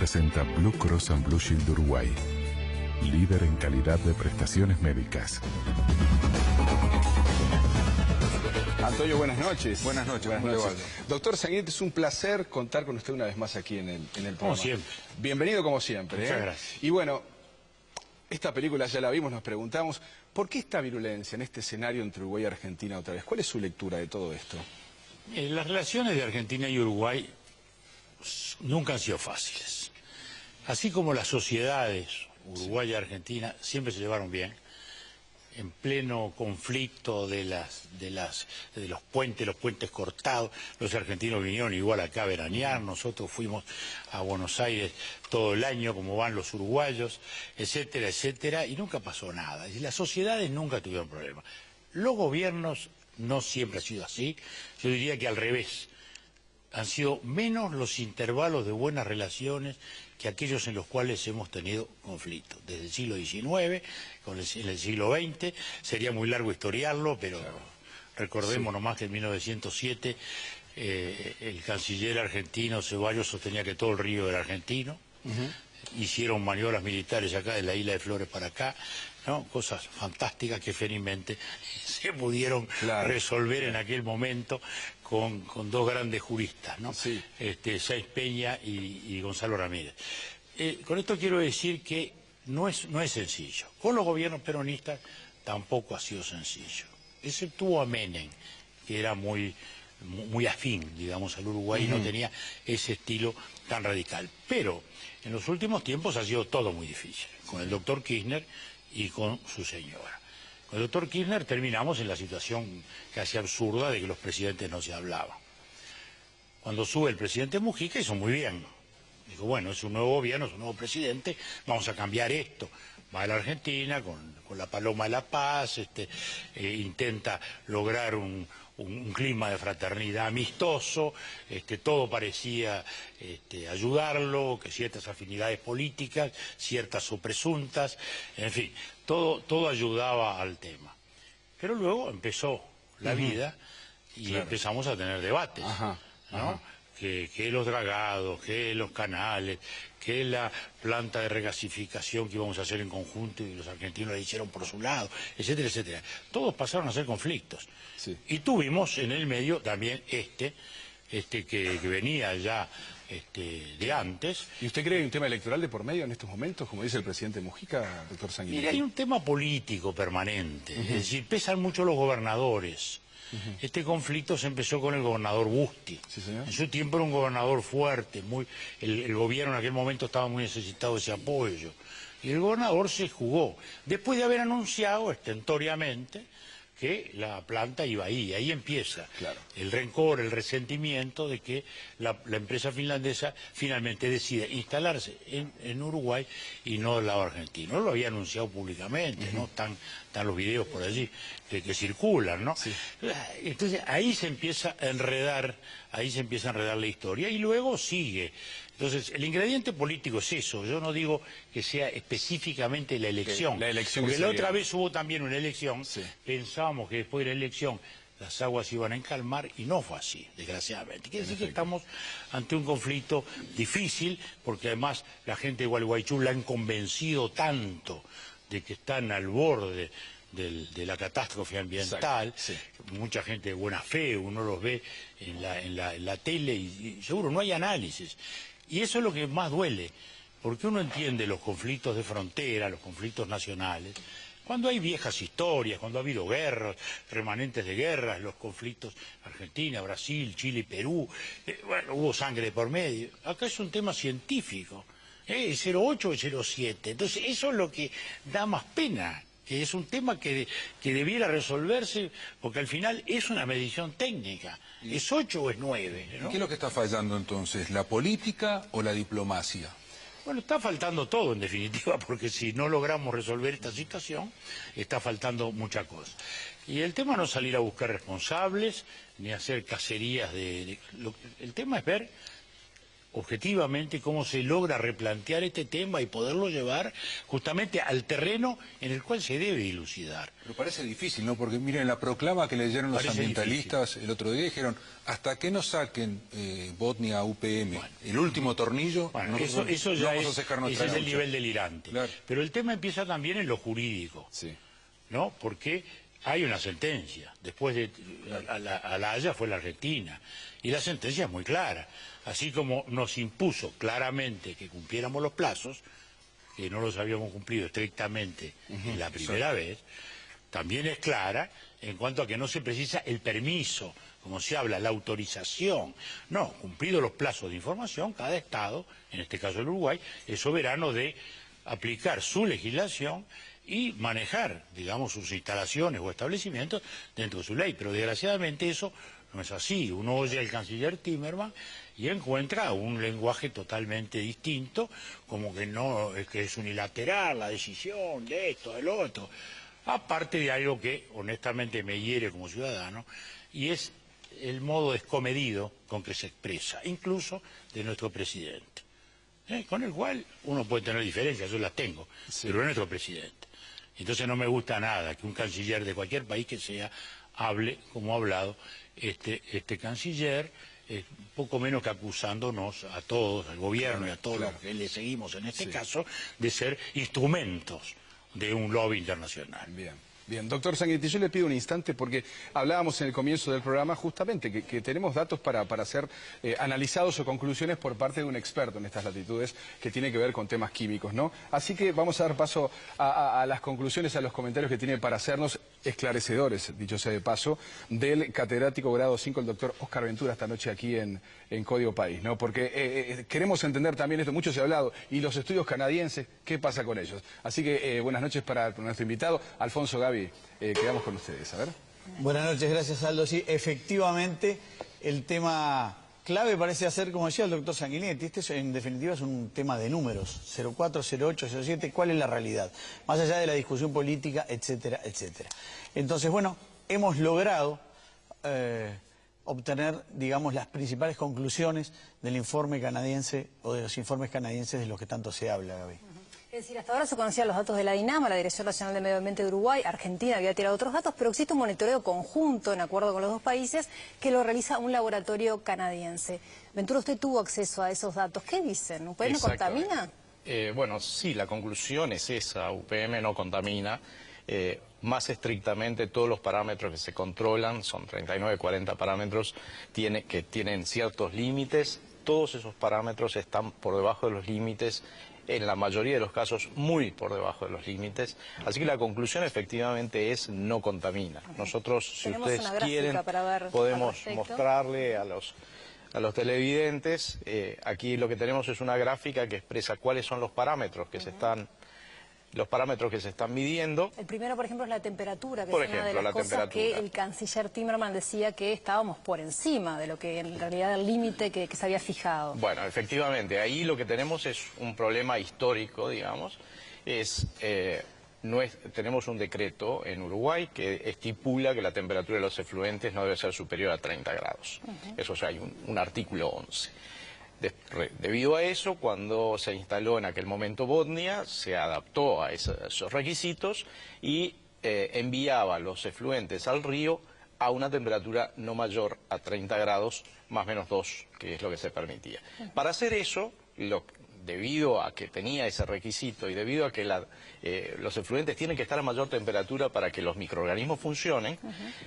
presenta Blue Cross and Blue Shield Uruguay, líder en calidad de prestaciones médicas. Antonio, buenas noches. Buenas noches. Doctor Sanguinetti, es un placer contar con usted una vez más aquí en el programa. Como siempre. Bienvenido como siempre. Muchas gracias. Y bueno, esta película ya la vimos, nos preguntamos, ¿por qué esta virulencia en este escenario entre Uruguay y Argentina otra vez? ¿Cuál es su lectura de todo esto? Las relaciones de Argentina y Uruguay nunca han sido fáciles. Así como las sociedades, Uruguay y Argentina, siempre se llevaron bien. En pleno conflicto de los puentes cortados, los argentinos vinieron igual acá a veranear, nosotros fuimos a Buenos Aires todo el año, como van los uruguayos, etcétera, etcétera, y nunca pasó nada. Y las sociedades nunca tuvieron problemas. Los gobiernos no siempre ha sido así, yo diría que al revés. Han sido menos los intervalos de buenas relaciones que aquellos en los cuales hemos tenido conflictos. Desde el siglo XIX, en el siglo XX, sería muy largo historiarlo, pero claro, recordemos nomás que en 1907 el canciller argentino Ceballos sostenía que todo el río era argentino. Hicieron maniobras militares acá de la isla de Flores para acá, ¿no? Cosas fantásticas que felizmente se pudieron resolver en aquel momento con dos grandes juristas, ¿no? Sí. Sáenz Peña y Gonzalo Ramírez. Con esto quiero decir que no es sencillo. Con los gobiernos peronistas tampoco ha sido sencillo. Exceptuó a Menem, que era muy afín, digamos, al Uruguay, y no tenía ese estilo tan radical. Pero en los últimos tiempos ha sido todo muy difícil, con el doctor Kirchner y con su señora. Con el doctor Kirchner terminamos en la situación casi absurda de que los presidentes no se hablaban. Cuando sube el presidente Mujica hizo muy bien. Dijo, bueno, es un nuevo gobierno, es un nuevo presidente, vamos a cambiar esto. Va a la Argentina con la Paloma de la Paz, intenta lograr un clima de fraternidad amistoso, todo parecía ayudarlo, que ciertas afinidades políticas, ciertas o presuntas, en fin, todo ayudaba al tema. Pero luego empezó la vida y empezamos a tener debates, ¿no? Que los dragados, que los canales, que la planta de regasificación que íbamos a hacer en conjunto y los argentinos la hicieron por su lado, etcétera, etcétera. Todos pasaron a ser conflictos. Sí. Y tuvimos en el medio también que venía ya de antes. ¿Y usted cree que hay un tema electoral de por medio en estos momentos, como dice el presidente Mujica, doctor Sanguinetti? Mira, hay un tema político permanente, es decir, pesan mucho los gobernadores. Este conflicto se empezó con el gobernador Busti. Sí, señor. En su tiempo era un gobernador fuerte, el gobierno en aquel momento estaba muy necesitado de ese apoyo. Y el gobernador se jugó, después de haber anunciado estentoriamente que la planta iba ahí. Ahí empieza el rencor, el resentimiento de que la empresa finlandesa finalmente decide instalarse en Uruguay y no del lado argentino. No lo había anunciado públicamente, ¿no? Están los videos por allí que circulan, ¿no? Sí. Entonces ahí se empieza a enredar, la historia y luego sigue. Entonces, el ingrediente político es eso. Yo no digo que sea específicamente la elección. Porque la otra vez hubo también una elección. Sí. Pensábamos que después de la elección las aguas iban a encalmar y no fue así, desgraciadamente. Quiere decir que estamos ante un conflicto difícil, porque además la gente de Gualeguaychú la han convencido tanto de que están al borde de la catástrofe ambiental. Sí. Mucha gente de buena fe, uno los ve en la tele y seguro no hay análisis. Y eso es lo que más duele, porque uno entiende los conflictos de frontera, los conflictos nacionales, cuando hay viejas historias, cuando ha habido guerras, remanentes de guerras, los conflictos Argentina, Brasil, Chile y Perú, bueno, hubo sangre por medio. Acá es un tema científico, el 08 y 07, entonces eso es lo que da más pena, que es un tema que debiera resolverse, porque al final es una medición técnica, es 8 o es 9, ¿no? ¿Y qué es lo que está fallando entonces, la política o la diplomacia? Bueno, está faltando todo en definitiva, porque si no logramos resolver esta situación, está faltando mucha cosa. Y el tema no es salir a buscar responsables, ni hacer cacerías el tema es ver objetivamente cómo se logra replantear este tema y poderlo llevar justamente al terreno en el cual se debe dilucidar. Pero parece difícil, ¿no? Porque miren, la proclama que leyeron los ambientalistas el otro día dijeron, hasta que no saquen Botnia a UPM, el último tornillo, bueno, eso ya es el nivel delirante. Claro. Pero el tema empieza también en lo jurídico, sí, ¿no? Porque hay una sentencia, después de a la Haya fue la Argentina, y la sentencia es muy clara. Así como nos impuso claramente que cumpliéramos los plazos, que no los habíamos cumplido estrictamente en la primera vez, también es clara en cuanto a que no se precisa el permiso, como se habla, la autorización. No, cumplidos los plazos de información, cada Estado, en este caso el Uruguay, es soberano de aplicar su legislación y manejar, digamos, sus instalaciones o establecimientos dentro de su ley. Pero desgraciadamente eso no es así. Uno oye al canciller Timmermans y encuentra un lenguaje totalmente distinto, como que no, es que es unilateral la decisión de esto, del otro. Aparte de algo que honestamente me hiere como ciudadano, y es el modo descomedido con que se expresa, incluso de nuestro presidente, con el cual uno puede tener diferencias, yo las tengo, sí, pero es nuestro presidente. Entonces no me gusta nada que un canciller de cualquier país que sea hable como ha hablado este canciller, poco menos que acusándonos a todos, al gobierno y a todos los que le seguimos en este caso, de ser instrumentos de un lobby internacional. Bien. Bien, doctor Sanguinetti, yo le pido un instante porque hablábamos en el comienzo del programa justamente que tenemos datos para ser analizados o conclusiones por parte de un experto en estas latitudes que tiene que ver con temas químicos, ¿no? Así que vamos a dar paso a las conclusiones, a los comentarios que tiene para hacernos esclarecedores, dicho sea de paso, del catedrático grado 5, el doctor Oscar Ventura, esta noche aquí en Código País, ¿no? Porque queremos entender también esto, mucho se ha hablado, y los estudios canadienses, ¿qué pasa con ellos? Así que buenas noches para nuestro invitado, Alfonso, Gaby, quedamos con ustedes, a ver. Buenas noches, gracias Aldo. Sí, efectivamente, el tema clave parece ser, como decía el doctor Sanguinetti, este en definitiva es un tema de números, 04, 08, 07, ¿cuál es la realidad? Más allá de la discusión política, etcétera, etcétera. Entonces, bueno, hemos logrado obtener, digamos, las principales conclusiones del informe canadiense o de los informes canadienses de los que tanto se habla, Gaby. Es decir, hasta ahora se conocían los datos de la DINAMA, la Dirección Nacional de Medio Ambiente de Uruguay. Argentina había tirado otros datos, pero existe un monitoreo conjunto, en acuerdo con los dos países, que lo realiza un laboratorio canadiense. Ventura, usted tuvo acceso a esos datos. ¿Qué dicen? ¿UPM contamina? Bueno, sí, la conclusión es esa. UPM no contamina. Más estrictamente, todos los parámetros que se controlan, son 39, 40 parámetros, que tienen ciertos límites. Todos esos parámetros están por debajo de los límites, en la mayoría de los casos muy por debajo de los límites, así que la conclusión efectivamente es no contamina. Nosotros, si ustedes quieren, podemos mostrarle a los televidentes, aquí lo que tenemos es una gráfica que expresa cuáles son los parámetros que se están midiendo. El primero, por ejemplo, es la temperatura, que es una de las cosas que el canciller Timmermans decía que estábamos por encima de lo que en realidad el límite que se había fijado. Bueno, efectivamente, ahí lo que tenemos es un problema histórico, digamos, tenemos un decreto en Uruguay que estipula que la temperatura de los efluentes no debe ser superior a 30 grados. Eso ya hay un artículo 11. Debido a eso, cuando se instaló en aquel momento Botnia, se adaptó a esos requisitos y enviaba los efluentes al río a una temperatura no mayor a 30 grados, más o menos 2, que es lo que se permitía. Para hacer eso, debido a que tenía ese requisito y debido a que los efluentes tienen que estar a mayor temperatura para que los microorganismos funcionen,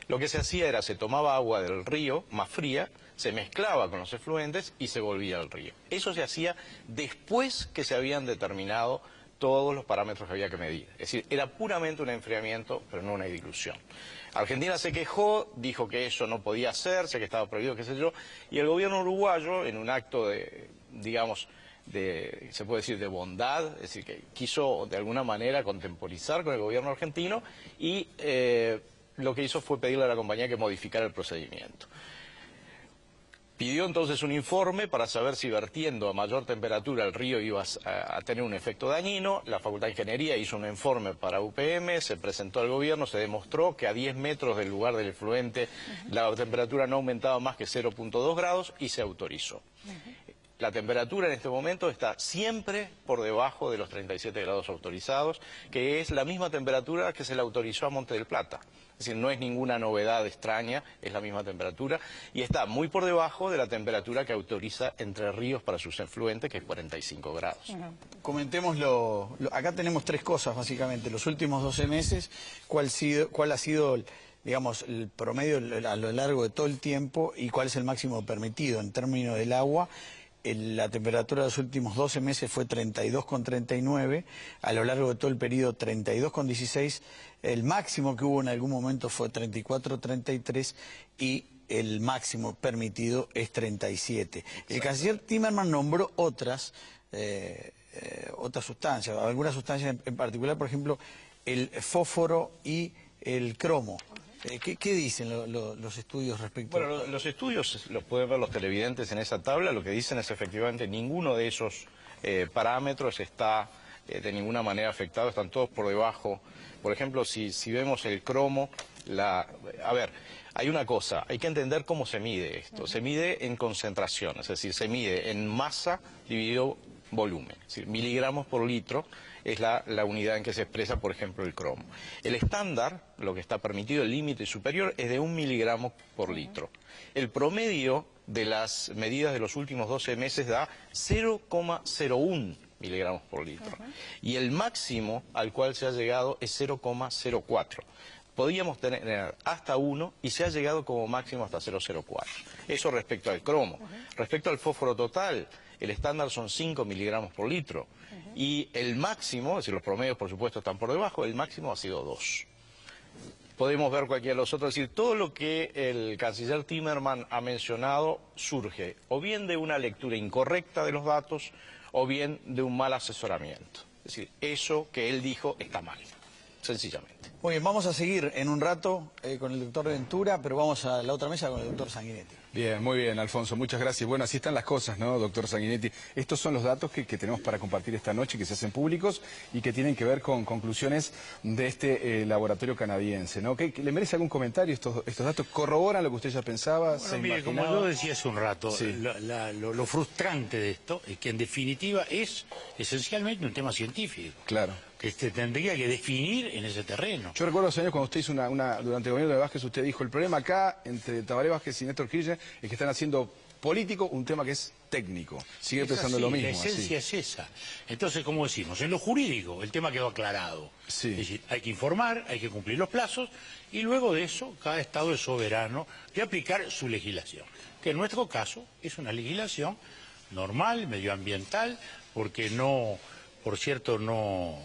lo que se hacía era se tomaba agua del río, más fría, se mezclaba con los efluentes y se volvía al río. Eso se hacía después que se habían determinado todos los parámetros que había que medir. Es decir, era puramente un enfriamiento, pero no una dilución. Argentina se quejó, dijo que eso no podía hacerse, que estaba prohibido, qué sé yo, y el gobierno uruguayo, en un acto de, digamos, se puede decir de bondad, es decir, que quiso de alguna manera contemporizar con el gobierno argentino y lo que hizo fue pedirle a la compañía que modificara el procedimiento. Pidió entonces un informe para saber si vertiendo a mayor temperatura el río iba a tener un efecto dañino. La Facultad de Ingeniería hizo un informe para UPM, se presentó al gobierno, se demostró que a 10 metros del lugar del efluente la temperatura no aumentaba más que 0.2 grados y se autorizó. La temperatura en este momento está siempre por debajo de los 37 grados autorizados, que es la misma temperatura que se le autorizó a Monte del Plata. Es decir, no es ninguna novedad extraña, es la misma temperatura y está muy por debajo de la temperatura que autoriza Entre Ríos para sus afluentes, que es 45 grados. Comentemos acá tenemos tres cosas básicamente, los últimos 12 meses, cuál ha sido, digamos, el promedio a lo largo de todo el tiempo y cuál es el máximo permitido en términos del agua. La temperatura de los últimos 12 meses fue 32,39, a lo largo de todo el periodo 32,16, el máximo que hubo en algún momento fue 34,33 y el máximo permitido es 37. El canciller Timerman nombró otras sustancias, algunas sustancias en particular, por ejemplo, el fósforo y el cromo. ¿Qué dicen los estudios respecto Bueno, los estudios los pueden ver los televidentes en esa tabla. Lo que dicen es efectivamente ninguno de esos parámetros está de ninguna manera afectado, están todos por debajo. Por ejemplo, si vemos el cromo, a ver, hay una cosa, hay que entender cómo se mide esto. Se mide en concentración, es decir, se mide en masa dividido volumen, es decir, miligramos por litro. Es la unidad en que se expresa, por ejemplo, el cromo. El estándar, lo que está permitido, el límite superior, es de 1 miligramo por litro. El promedio de las medidas de los últimos 12 meses da 0,01 miligramos por litro. Y el máximo al cual se ha llegado es 0,04. Podíamos tener hasta 1 y se ha llegado como máximo hasta 0,04. Eso respecto al cromo. Respecto al fósforo total, el estándar son 5 miligramos por litro. Y el máximo, es decir, los promedios por supuesto están por debajo, el máximo ha sido 2. Podemos ver cualquiera de los otros, es decir, todo lo que el canciller Timerman ha mencionado surge o bien de una lectura incorrecta de los datos o bien de un mal asesoramiento. Es decir, eso que él dijo está mal, sencillamente. Muy bien, vamos a seguir en un rato con el doctor Ventura, pero vamos a la otra mesa con el doctor Sanguinetti. Bien, muy bien, Alfonso, muchas gracias. Bueno, así están las cosas, ¿no, doctor Sanguinetti? Estos son los datos que tenemos para compartir esta noche, que se hacen públicos y que tienen que ver con conclusiones de este laboratorio canadiense, ¿no? ¿Le merece algún comentario estos datos? ¿Corroboran lo que usted ya pensaba? Bueno, mire, como yo decía hace un rato, sí, lo frustrante de esto es que en definitiva es esencialmente un tema científico. Claro. Que tendría que definir en ese terreno. Yo recuerdo los años cuando usted hizo durante el gobierno de Vázquez, usted dijo, el problema acá entre Tabaré Vázquez y Néstor Kirchner es que están haciendo político un tema que es técnico. Sigue pensando lo mismo. La esencia es esa. Entonces, como decimos, en lo jurídico el tema quedó aclarado. Sí. Es decir, hay que informar, hay que cumplir los plazos y luego de eso cada Estado es soberano de aplicar su legislación. Que en nuestro caso es una legislación normal, medioambiental, porque no... Por cierto,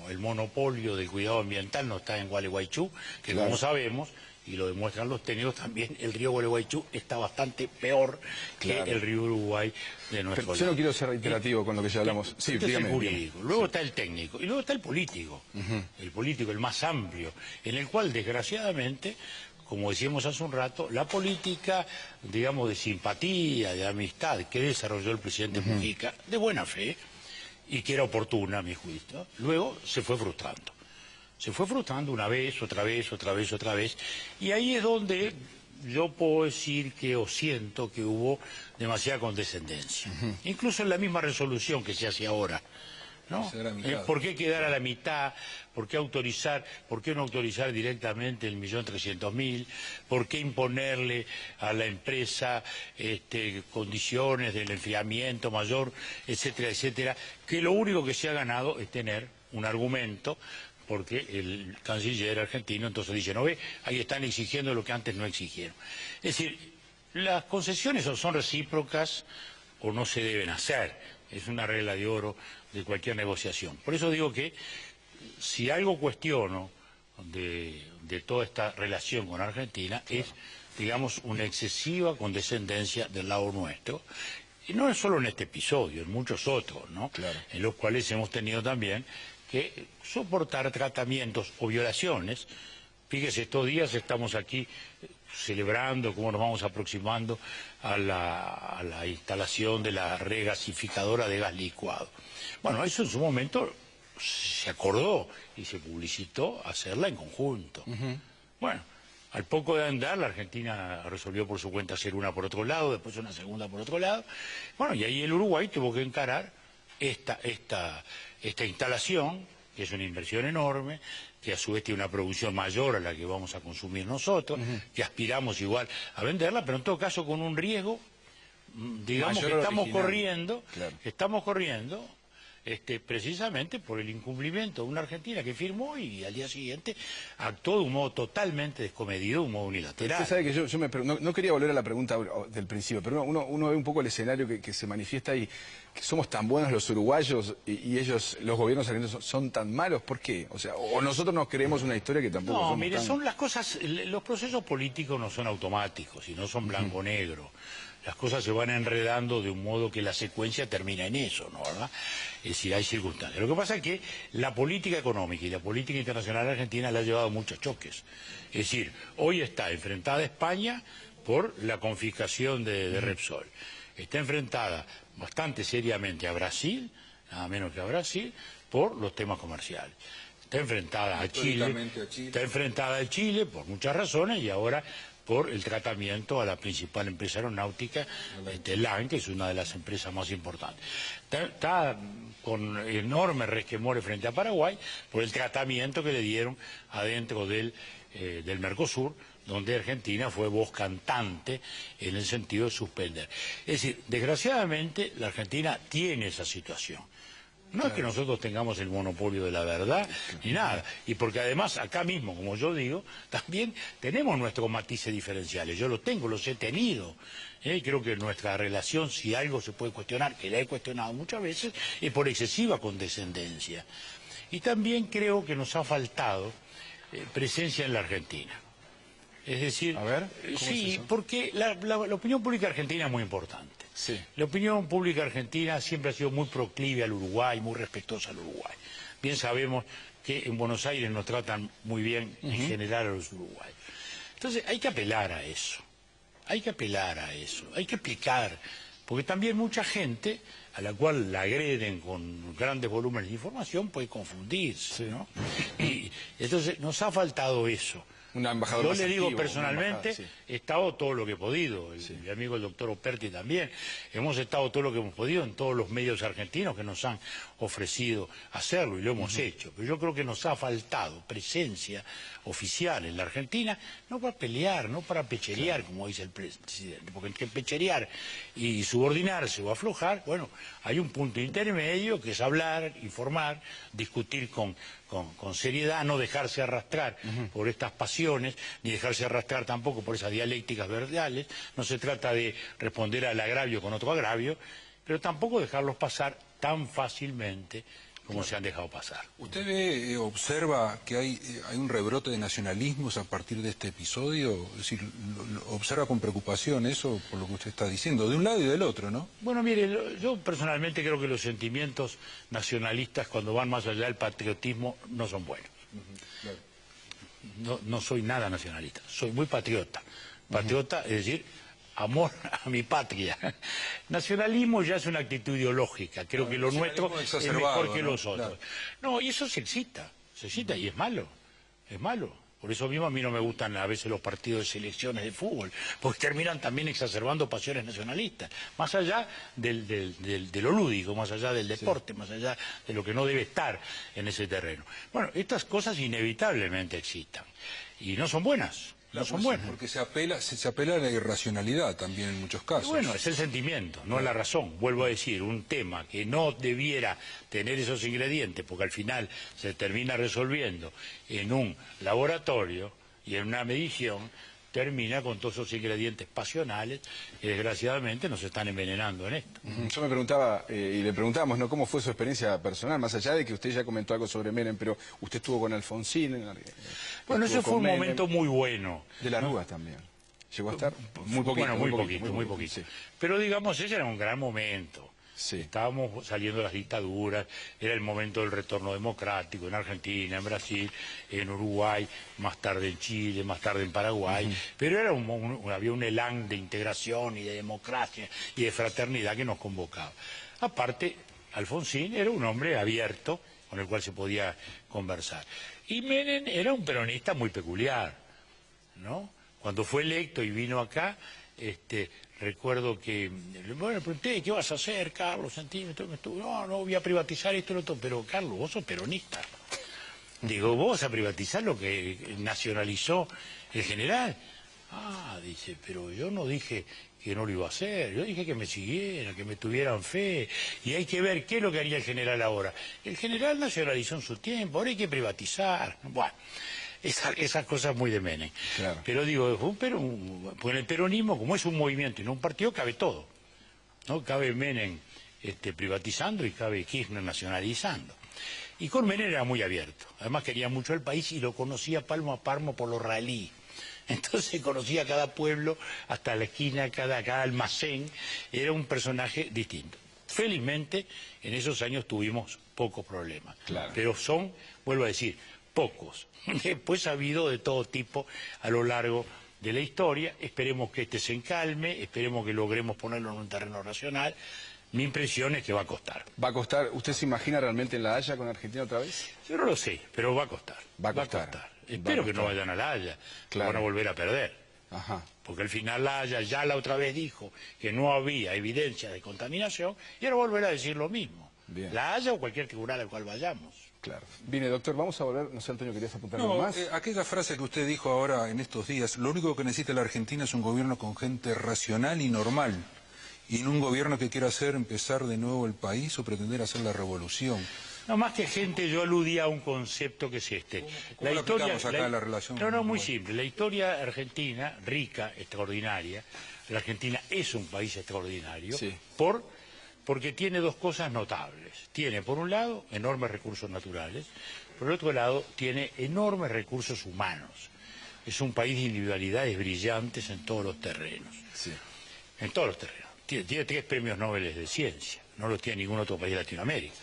el monopolio del cuidado ambiental no está en Gualeguaychú, que claro, como sabemos, y lo demuestran los técnicos también, el río Gualeguaychú está bastante peor que el río Uruguay de nuestro lado. Yo no quiero ser reiterativo con lo que ya hablamos. Sí, este dígame, es el jurídico, luego está el técnico, y luego está el político, el más amplio, en el cual, desgraciadamente, como decíamos hace un rato, la política, digamos, de simpatía, de amistad que desarrolló el presidente Mujica, de buena fe, y que era oportuna, a mi juicio, luego se fue frustrando. Se fue frustrando una vez, otra vez, otra vez, otra vez, y ahí es donde yo puedo decir que o siento que hubo demasiada condescendencia. Incluso en la misma resolución que se hace ahora, ¿no? ¿Por qué quedar a la mitad? ¿Por qué autorizar? ¿Por qué no autorizar directamente el 1.300.000? ¿Por qué imponerle a la empresa condiciones del enfriamiento mayor, etcétera, etcétera? Que lo único que se ha ganado es tener un argumento, porque el canciller argentino entonces dice, no ve, ahí están exigiendo lo que antes no exigieron. Es decir, las concesiones o son recíprocas o no se deben hacer. Es una regla de oro de cualquier negociación. Por eso digo que si algo cuestiono de toda esta relación con Argentina es, digamos, una excesiva condescendencia del lado nuestro. Y no es solo en este episodio, en muchos otros, ¿no? Claro. En los cuales hemos tenido también que soportar tratamientos o violaciones. Fíjese, estos días estamos aquí celebrando cómo nos vamos aproximando a la instalación de la regasificadora de gas licuado. Bueno, eso en su momento se acordó y se publicitó hacerla en conjunto. Bueno, Al poco de andar, la Argentina resolvió por su cuenta hacer una por otro lado, después una segunda por otro lado. Bueno, y ahí el Uruguay tuvo que encarar esta instalación, que es una inversión enorme, que a su vez tiene una producción mayor a la que vamos a consumir nosotros, que aspiramos igual a venderla, pero en todo caso con un riesgo, digamos, que estamos corriendo, precisamente por el incumplimiento de una Argentina que firmó y al día siguiente actuó de un modo totalmente descomedido, de un modo unilateral. Usted sabe que yo no quería volver a la pregunta del principio, pero uno ve un poco el escenario que se manifiesta ahí, que somos tan buenos los uruguayos y ellos, los gobiernos argentinos, son tan malos. ¿Por qué? O sea, o nosotros nos creemos una historia que tampoco somos mire, tan... son las cosas, los procesos políticos no son automáticos y no son blanco-negro. Las cosas se van enredando de un modo que la secuencia termina en eso, ¿no? ¿Verdad? Es decir, hay circunstancias. Lo que pasa es que la política económica y la política internacional argentina le ha llevado a muchos choques. Es decir, hoy está enfrentada España por la confiscación de Repsol. Está enfrentada bastante seriamente a Brasil, nada menos que a Brasil, por los temas comerciales. Está enfrentada a Chile, está enfrentada a Chile por muchas razones y ahora por el tratamiento a la principal empresa aeronáutica, LAN, que es una de las empresas más importantes. Está con enormes resquemores frente a Paraguay por el tratamiento que le dieron adentro del Mercosur, donde Argentina fue voz cantante en el sentido de suspender. Es decir, desgraciadamente la Argentina tiene esa situación. No es que nosotros tengamos el monopolio de la verdad, ni nada. Y porque además, acá mismo, como yo digo, también tenemos nuestros matices diferenciales. Yo los tengo, los he tenido. Creo que nuestra relación, si algo se puede cuestionar, que la he cuestionado muchas veces, es por excesiva condescendencia. Y también creo que nos ha faltado presencia en la Argentina. Es decir, a ver, ¿cómo sí, es eso? porque la opinión pública argentina es muy importante. Sí. La opinión pública argentina siempre ha sido muy proclive al Uruguay, muy respetuosa al Uruguay. Bien sabemos que en Buenos Aires nos tratan muy bien en general a los uruguayos. Entonces hay que apelar a eso, hay que explicar, porque también mucha gente a la cual la agreden con grandes volúmenes de información puede confundirse, ¿no? Y entonces nos ha faltado eso. Yo le digo personalmente, he estado todo lo que he podido, mi amigo el doctor Operti también, hemos estado todo lo que hemos podido en todos los medios argentinos que nos han ofrecido hacerlo y lo hemos hecho, pero yo creo que nos ha faltado presencia oficial en la Argentina, no para pelear, no para pecherear, como dice el presidente, porque entre pecherear y subordinarse o aflojar, bueno, hay un punto intermedio que es hablar, informar, discutir con seriedad, no dejarse arrastrar por estas pasiones, ni dejarse arrastrar tampoco por esas dialécticas verbales. No se trata de responder al agravio con otro agravio, pero tampoco dejarlos pasar tan fácilmente como se han dejado pasar. ¿Usted observa que hay un rebrote de nacionalismos a partir de este episodio? Es decir, ¿observa con preocupación eso por lo que usted está diciendo, de un lado y del otro, no? Bueno, mire, yo personalmente creo que los sentimientos nacionalistas, cuando van más allá del patriotismo, no son buenos. Claro. No soy nada nacionalista, soy muy patriota. Patriota, es decir, amor a mi patria. Nacionalismo ya es una actitud ideológica, creo que lo nuestro es mejor que los otros. Claro. No, y eso se excita y es malo, Por eso mismo a mí no me gustan a veces los partidos de selecciones de fútbol, porque terminan también exacerbando pasiones nacionalistas, más allá de lo lúdico, más allá del deporte, más allá de lo que no debe estar en ese terreno. Bueno, estas cosas inevitablemente excitan, y no son buenas. No son buenas. Porque se apela a la irracionalidad también en muchos casos. Y bueno, es el sentimiento, no es la razón. Vuelvo a decir, un tema que no debiera tener esos ingredientes, porque al final se termina resolviendo en un laboratorio y en una medición, termina con todos esos ingredientes pasionales que desgraciadamente nos están envenenando en esto. Yo me preguntaba, y le preguntábamos, ¿no?, cómo fue su experiencia personal, más allá de que usted ya comentó algo sobre Menem, pero usted estuvo con Alfonsín. Bueno, ese fue un momento muy bueno. De la Rúa también. ¿Llegó a estar? Muy poquito. Bueno, muy poquito. Sí. Pero digamos, ese era un gran momento. Sí. Estábamos saliendo de las dictaduras, era el momento del retorno democrático en Argentina, en Brasil, en Uruguay, más tarde en Chile, más tarde en Paraguay, pero era había un elán de integración y de democracia y de fraternidad que nos convocaba. Aparte, Alfonsín era un hombre abierto con el cual se podía conversar. Y Menem era un peronista muy peculiar. ¿no? Cuando fue electo y vino acá, recuerdo que, bueno, le pregunté, ¿qué vas a hacer, Carlos? No voy a privatizar esto y lo otro, pero Carlos, vos sos peronista. Digo, vos vas a privatizar lo que nacionalizó el general. Ah, dice, pero yo no dije que no lo iba a hacer, yo dije que me siguieran, que me tuvieran fe, y hay que ver qué es lo que haría el general ahora. El general nacionalizó en su tiempo, ahora hay que privatizar. Bueno, esas cosas muy de Menem. Claro. Pero digo, porque en el peronismo, como es un movimiento y no un partido, cabe todo, ¿no? Cabe Menem privatizando y cabe Kirchner nacionalizando. Y con Menem era muy abierto, además quería mucho el país y lo conocía palmo a palmo por los ralíes. Entonces conocía cada pueblo, hasta la esquina, cada almacén, era un personaje distinto. Felizmente, en esos años tuvimos pocos problemas, claro. Pero son, vuelvo a decir, pocos. Después ha habido de todo tipo a lo largo de la historia, esperemos que se encalme, esperemos que logremos ponerlo en un terreno racional. Mi impresión es que va a costar. ¿Va a costar? ¿Usted se imagina realmente en La Haya con Argentina otra vez? Yo no lo sé, pero va a costar. Va a costar. Espero que no vayan a La Haya, claro. Van a volver a perder. Ajá. Porque al final La Haya ya la otra vez dijo que no había evidencia de contaminación y ahora volverá a decir lo mismo. Bien. La Haya o cualquier tribunal al cual vayamos. Claro. Viene, doctor, vamos a volver, no sé, Antonio, ¿querías apuntar algo más? Aquella frase que usted dijo ahora en estos días, lo único que necesita la Argentina es un gobierno con gente racional y normal, y no un gobierno que quiera empezar de nuevo el país o pretender hacer la revolución. No, más que gente, yo aludía a un concepto que es ¿Cómo lo aplicamos acá en la relación? No, muy simple. La historia argentina, rica, extraordinaria, la Argentina es un país extraordinario, sí. Porque tiene dos cosas notables. Tiene, por un lado, enormes recursos naturales, por el otro lado, tiene enormes recursos humanos. Es un país de individualidades brillantes en todos los terrenos. Sí. En todos los terrenos. Tiene 3 premios Nobel de ciencia, no los tiene ningún otro país de Latinoamérica.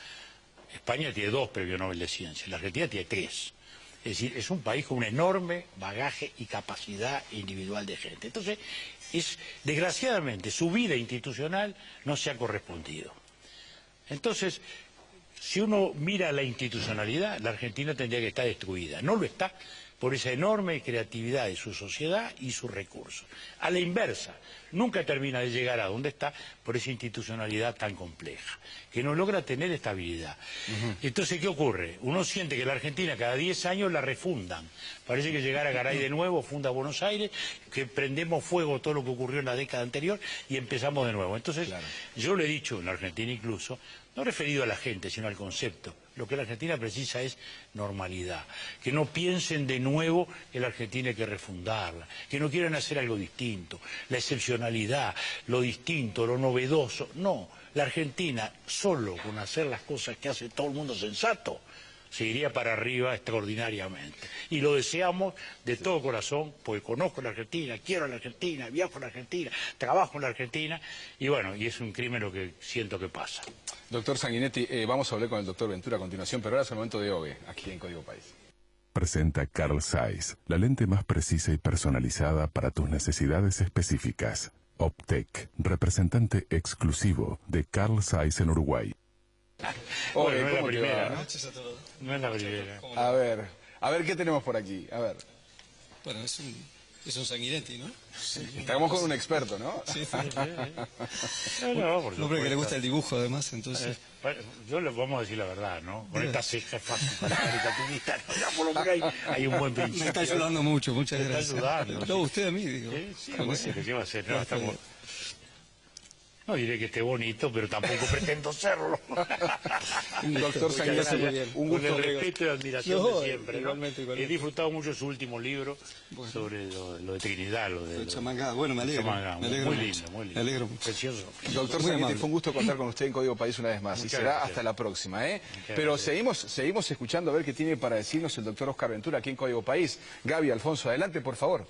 España tiene 2 premios Nobel de ciencia, la Argentina tiene 3. Es decir, es un país con un enorme bagaje y capacidad individual de gente. Entonces, desgraciadamente, su vida institucional no se ha correspondido. Entonces, si uno mira la institucionalidad, la Argentina tendría que estar destruida. No lo está por esa enorme creatividad de su sociedad y sus recursos. A la inversa, nunca termina de llegar a donde está por esa institucionalidad tan compleja, que no logra tener estabilidad. Entonces, ¿qué ocurre? Uno siente que la Argentina cada 10 años la refundan. Parece que llegara Garay de nuevo, funda Buenos Aires, que prendemos fuego todo lo que ocurrió en la década anterior y empezamos de nuevo. Entonces, claro. Yo le he dicho en la Argentina incluso, no referido a la gente, sino al concepto. Lo que la Argentina precisa es normalidad. Que no piensen de nuevo que la Argentina hay que refundarla. Que no quieran hacer algo distinto. La excepcionalidad, lo distinto, lo novedoso. No, la Argentina, solo con hacer las cosas que hace todo el mundo sensato, se iría para arriba extraordinariamente. Y lo deseamos de todo corazón, porque conozco la Argentina, quiero a la Argentina, viajo a la Argentina, trabajo en la Argentina, y bueno, y es un crimen lo que siento que pasa. Doctor Sanguinetti, vamos a hablar con el doctor Ventura a continuación, pero ahora es el momento de OVE, aquí en Código País. Presenta Carl Zeiss, la lente más precisa y personalizada para tus necesidades específicas. Optec, representante exclusivo de Carl Zeiss en Uruguay. Bueno, no es la primera, ¿no? Buenas noches a todos. No es la primera. A ver qué tenemos por aquí, a ver. Bueno, es un Sanguinetti, ¿no? Sí. Estamos con un experto, ¿no? Sí. No, un hombre que le gusta el dibujo, además, entonces... Yo le vamos a decir la verdad, ¿no? Con esta ceja fácil para caricaturista, ya por lo menos hay un buen principio. Me está ayudando mucho, muchas gracias. Me está ayudando. No, usted a mí, digo. Sí, bueno, ¿qué va a hacer? No, estamos... No diré que esté bonito, pero tampoco pretendo serlo. Doctor Sanguinetti, un gusto. Con el respeto y admiración de siempre. Igualmente. He disfrutado mucho su último libro sobre lo de Trinidad, lo de Chamangá. Bueno, me alegro. Muy lindo, muy lindo. Me alegro mucho. Precioso. Doctor Sanguinetti, fue un gusto contar con usted en Código País una vez más. Muchas y será gracias. hasta la próxima, Pero seguimos escuchando a ver qué tiene para decirnos el doctor Oscar Ventura aquí en Código País. Gaby, Alfonso, adelante, por favor.